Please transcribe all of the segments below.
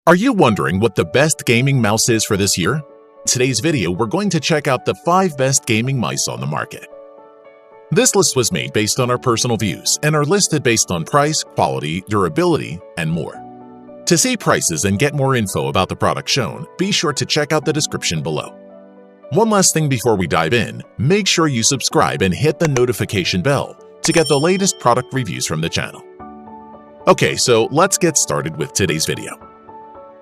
Are you wondering what the best gaming mouse is for this year? In today's video, we're going to check out the 5 best gaming mice on the market. This list was made based on our personal views and are listed based on price, quality, durability, and more. To see prices and get more info about the product shown, be sure to check out the description below. One last thing before we dive in, make sure you subscribe and hit the notification bell to get the latest product reviews from the channel. Okay, so let's get started with today's video.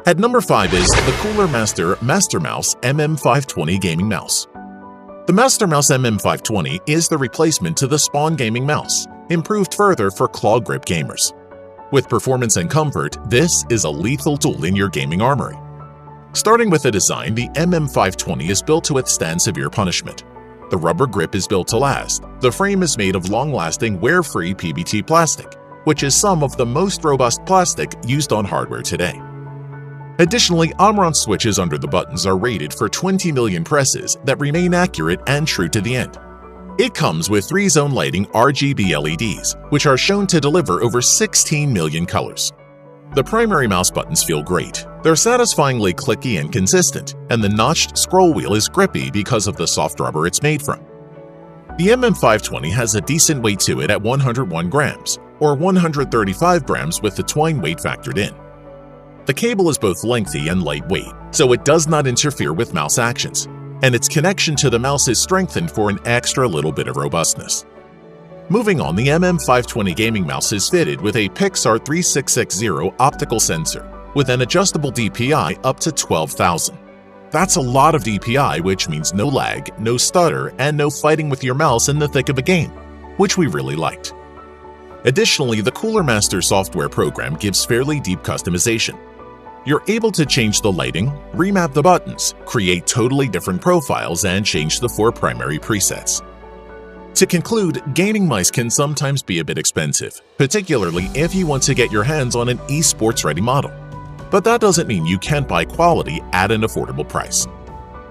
At number 5 is the Cooler Master Master Mouse MM520 Gaming Mouse. The Master Mouse MM520 is the replacement to the Spawn Gaming Mouse, improved further for claw grip gamers. With performance and comfort, this is a lethal tool in your gaming armory. Starting with the design, the MM520 is built to withstand severe punishment. The rubber grip is built to last. The frame is made of long-lasting, wear-free PBT plastic, which is some of the most robust plastic used on hardware today. Additionally, Omron switches under the buttons are rated for 20 million presses that remain accurate and true to the end. It comes with 3-zone lighting RGB LEDs, which are shown to deliver over 16 million colors. The primary mouse buttons feel great. They're satisfyingly clicky and consistent, and the notched scroll wheel is grippy because of the soft rubber it's made from. The MM520 has a decent weight to it at 101 grams, or 135 grams with the twine weight factored in. The cable is both lengthy and lightweight, so it does not interfere with mouse actions, and its connection to the mouse is strengthened for an extra little bit of robustness. Moving on, the MM520 gaming mouse is fitted with a Pixar 3660 optical sensor with an adjustable DPI up to 12,000. That's a lot of DPI, which means no lag, no stutter, and no fighting with your mouse in the thick of a game, which we really liked. Additionally, the Cooler Master software program gives fairly deep customization. You're able to change the lighting, remap the buttons, create totally different profiles, and change the 4 primary presets. To conclude, gaming mice can sometimes be a bit expensive, particularly if you want to get your hands on an esports-ready model. But that doesn't mean you can't buy quality at an affordable price.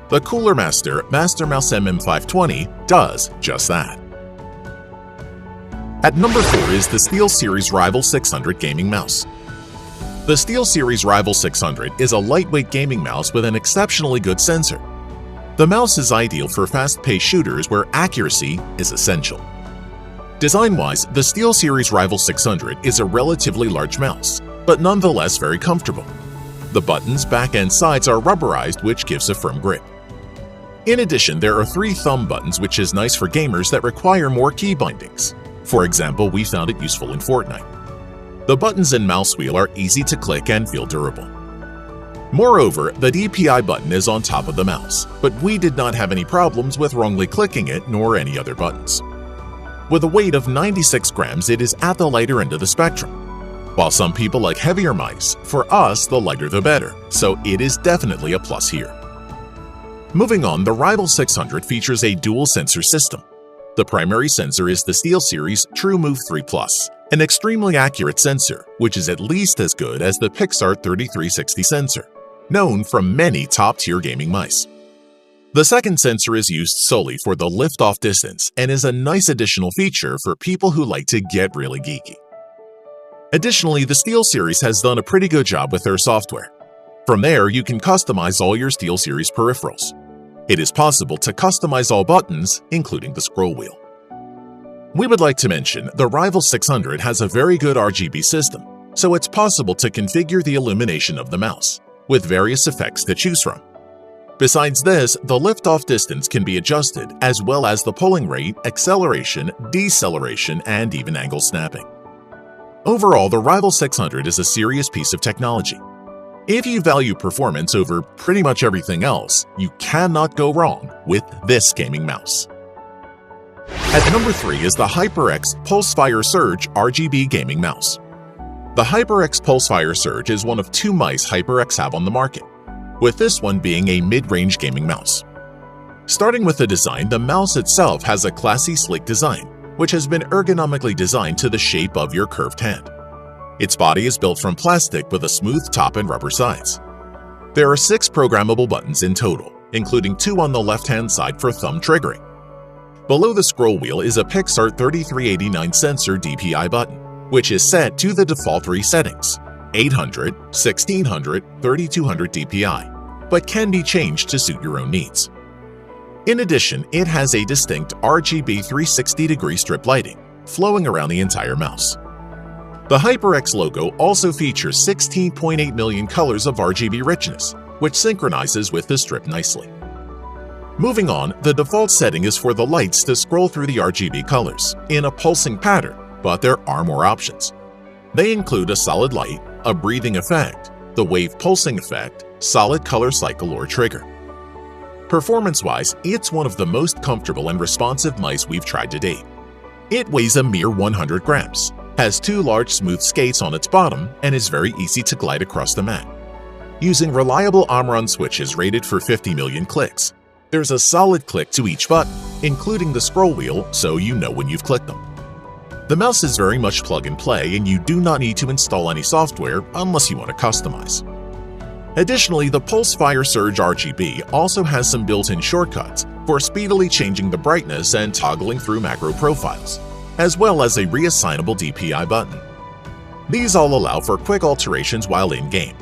The Cooler Master Master Mouse MM520 does just that. At number 4 is the SteelSeries Rival 600 Gaming Mouse. The SteelSeries Rival 600 is a lightweight gaming mouse with an exceptionally good sensor. The mouse is ideal for fast-paced shooters where accuracy is essential. Design-wise, the SteelSeries Rival 600 is a relatively large mouse, but nonetheless very comfortable. The buttons, back and sides are rubberized, which gives a firm grip. In addition, there are 3 thumb buttons, which is nice for gamers that require more key bindings. For example, we found it useful in Fortnite. The buttons and mouse wheel are easy to click and feel durable. Moreover, the DPI button is on top of the mouse, but we did not have any problems with wrongly clicking it nor any other buttons. With a weight of 96 grams, it is at the lighter end of the spectrum. While some people like heavier mice, for us the lighter the better, so it is definitely a plus here. Moving on, the Rival 600 features a dual sensor system. The primary sensor is the SteelSeries TrueMove 3 Plus, an extremely accurate sensor, which is at least as good as the Pixar 3360 sensor, known from many top-tier gaming mice. The second sensor is used solely for the lift-off distance and is a nice additional feature for people who like to get really geeky. Additionally, the SteelSeries has done a pretty good job with their software. From there, you can customize all your SteelSeries peripherals. It is possible to customize all buttons, including the scroll wheel. We would like to mention the Rival 600 has a very good RGB system, so it's possible to configure the illumination of the mouse, with various effects to choose from. Besides this, the lift-off distance can be adjusted, as well as the pulling rate, acceleration, deceleration, and even angle snapping. Overall, the Rival 600 is a serious piece of technology. If you value performance over pretty much everything else, you cannot go wrong with this gaming mouse. At number 3 is the HyperX Pulsefire Surge RGB Gaming Mouse. The HyperX Pulsefire Surge is one of 2 mice HyperX have on the market, with this one being a mid-range gaming mouse. Starting with the design, the mouse itself has a classy, sleek design, which has been ergonomically designed to the shape of your curved hand. Its body is built from plastic with a smooth top and rubber sides. There are 6 programmable buttons in total, including 2 on the left-hand side for thumb triggering. Below the scroll wheel is a Pixar 3389 sensor DPI button, which is set to the default 3 settings. 800, 1600, 3200 dpi, but can be changed to suit your own needs. In addition, it has a distinct RGB 360-degree strip lighting, flowing around the entire mouse. The HyperX logo also features 16.8 million colors of RGB richness, which synchronizes with the strip nicely. Moving on, the default setting is for the lights to scroll through the RGB colors in a pulsing pattern, but there are more options. They include a solid light, a breathing effect, the wave pulsing effect, solid color cycle or trigger. Performance-wise, it's one of the most comfortable and responsive mice we've tried to date. It weighs a mere 100 grams, has two large smooth skates on its bottom, and is very easy to glide across the mat. Using reliable Omron switches rated for 50 million clicks, there's a solid click to each button, including the scroll wheel, so you know when you've clicked them. The mouse is very much plug and play, and you do not need to install any software unless you want to customize. Additionally, the Pulse Fire Surge RGB also has some built-in shortcuts for speedily changing the brightness and toggling through macro profiles, as well as a reassignable DPI button. These all allow for quick alterations while in-game.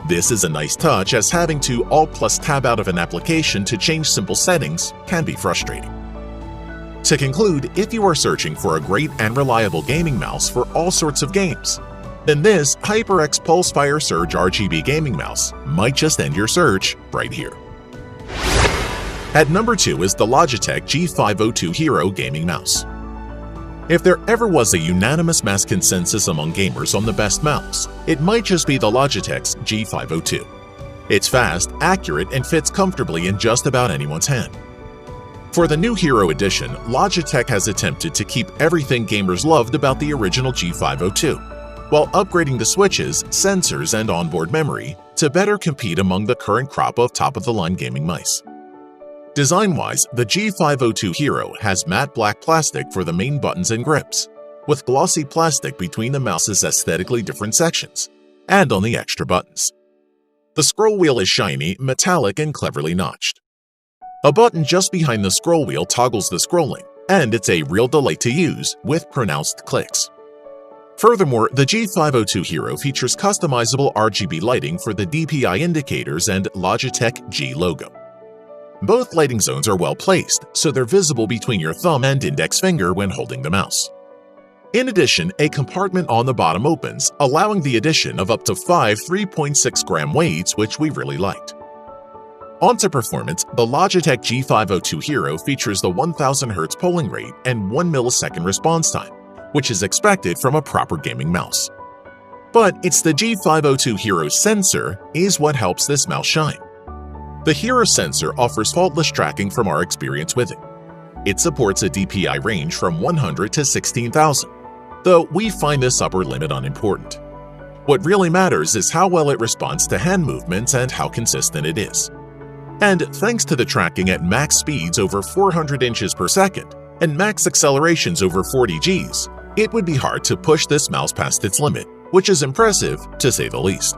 This is a nice touch, as having to Alt+Tab out of an application to change simple settings can be frustrating. To conclude, if you are searching for a great and reliable gaming mouse for all sorts of games, then this HyperX Pulse Fire Surge RGB gaming mouse might just end your search right here. At number 2 is the Logitech G502 Hero gaming mouse. If there ever was a unanimous mass consensus among gamers on the best mouse, it might just be the Logitech's G502. It's fast, accurate, and fits comfortably in just about anyone's hand. For the new Hero Edition, Logitech has attempted to keep everything gamers loved about the original G502, while upgrading the switches, sensors, and onboard memory to better compete among the current crop of top-of-the-line gaming mice. Design-wise, the G502 Hero has matte black plastic for the main buttons and grips, with glossy plastic between the mouse's aesthetically different sections, and on the extra buttons. The scroll wheel is shiny, metallic, and cleverly notched. A button just behind the scroll wheel toggles the scrolling, and it's a real delight to use with pronounced clicks. Furthermore, the G502 Hero features customizable RGB lighting for the DPI indicators and Logitech G logo. Both lighting zones are well placed, so they're visible between your thumb and index finger when holding the mouse. In addition, a compartment on the bottom opens, allowing the addition of up to 5 3.6-gram weights, which we really liked. Onto performance, the Logitech G502 Hero features the 1000 Hz polling rate and 1 millisecond response time, which is expected from a proper gaming mouse. But it's the G502 Hero sensor is what helps this mouse shine. The Hero sensor offers faultless tracking from our experience with it. It supports a DPI range from 100 to 16,000, though we find this upper limit unimportant. What really matters is how well it responds to hand movements and how consistent it is. And thanks to the tracking at max speeds over 400 inches per second and max accelerations over 40 Gs, it would be hard to push this mouse past its limit, which is impressive to say the least.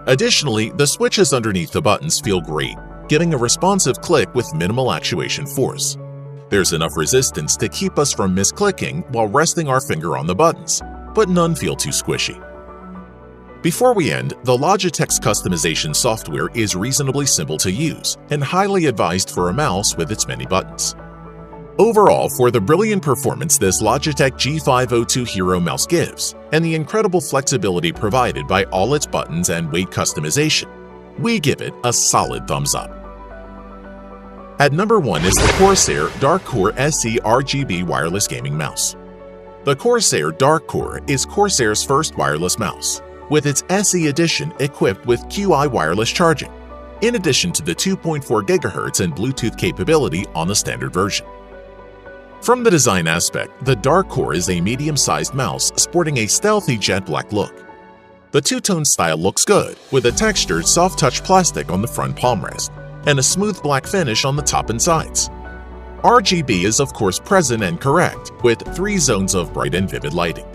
Additionally, the switches underneath the buttons feel great, giving a responsive click with minimal actuation force. There's enough resistance to keep us from misclicking while resting our finger on the buttons, but none feel too squishy. Before we end, the Logitech's customization software is reasonably simple to use and highly advised for a mouse with its many buttons. Overall, for the brilliant performance this Logitech G502 Hero mouse gives, and the incredible flexibility provided by all its buttons and weight customization, we give it a solid thumbs up. At number 1 is the Corsair Dark Core SE RGB wireless gaming mouse. The Corsair Dark Core is Corsair's first wireless mouse, with its SE edition equipped with QI wireless charging, in addition to the 2.4 GHz and Bluetooth capability on the standard version. From the design aspect, the Dark Core is a medium-sized mouse sporting a stealthy jet black look. The two-tone style looks good, with a textured soft-touch plastic on the front palm rest, and a smooth black finish on the top and sides. RGB is of course present and correct, with 3 zones of bright and vivid lighting.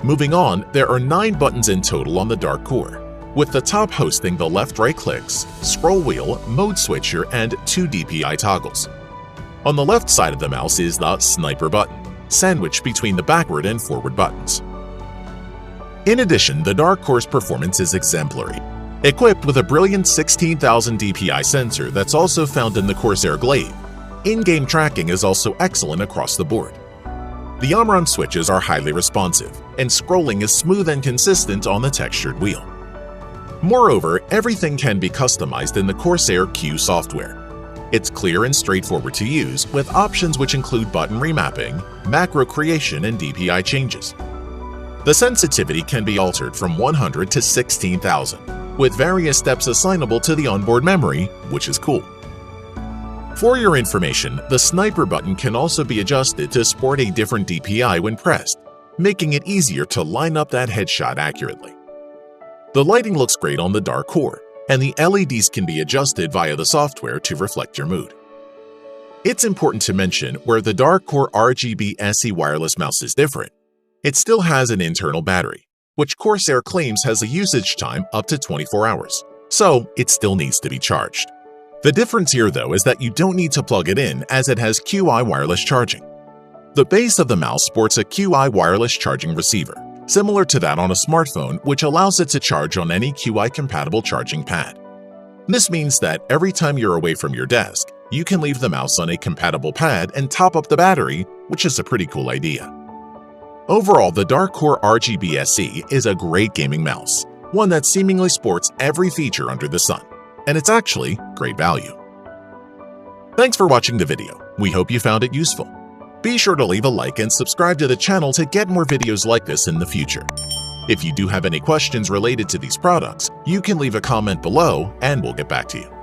Moving on, there are 9 buttons in total on the Dark Core, with the top hosting the left-right clicks, scroll wheel, mode switcher, and 2 DPI toggles. On the left side of the mouse is the sniper button, sandwiched between the backward and forward buttons. In addition, the Dark Core's performance is exemplary. Equipped with a brilliant 16,000 dpi sensor that's also found in the Corsair Glaive, in-game tracking is also excellent across the board. The Omron switches are highly responsive, and scrolling is smooth and consistent on the textured wheel. Moreover, everything can be customized in the Corsair Q software. It's clear and straightforward to use, with options which include button remapping, macro creation, and DPI changes. The sensitivity can be altered from 100 to 16,000, with various steps assignable to the onboard memory, which is cool. For your information, the sniper button can also be adjusted to sport a different DPI when pressed, making it easier to line up that headshot accurately. The lighting looks great on the Dark Core, and the LEDs can be adjusted via the software to reflect your mood. It's important to mention where the Dark Core RGB SE wireless mouse is different. It still has an internal battery, which Corsair claims has a usage time up to 24 hours, so it still needs to be charged. The difference here, though, is that you don't need to plug it in as it has QI wireless charging. The base of the mouse sports a QI wireless charging receiver, similar to that on a smartphone, which allows it to charge on any QI-compatible charging pad. This means that every time you're away from your desk, you can leave the mouse on a compatible pad and top up the battery, which is a pretty cool idea. Overall, the Dark Core RGB SE is a great gaming mouse, one that seemingly sports every feature under the sun. And it's actually great value. Thanks for watching the video. We hope you found it useful. Be sure to leave a like and subscribe to the channel to get more videos like this in the future. If you do have any questions related to these products, you can leave a comment below and we'll get back to you.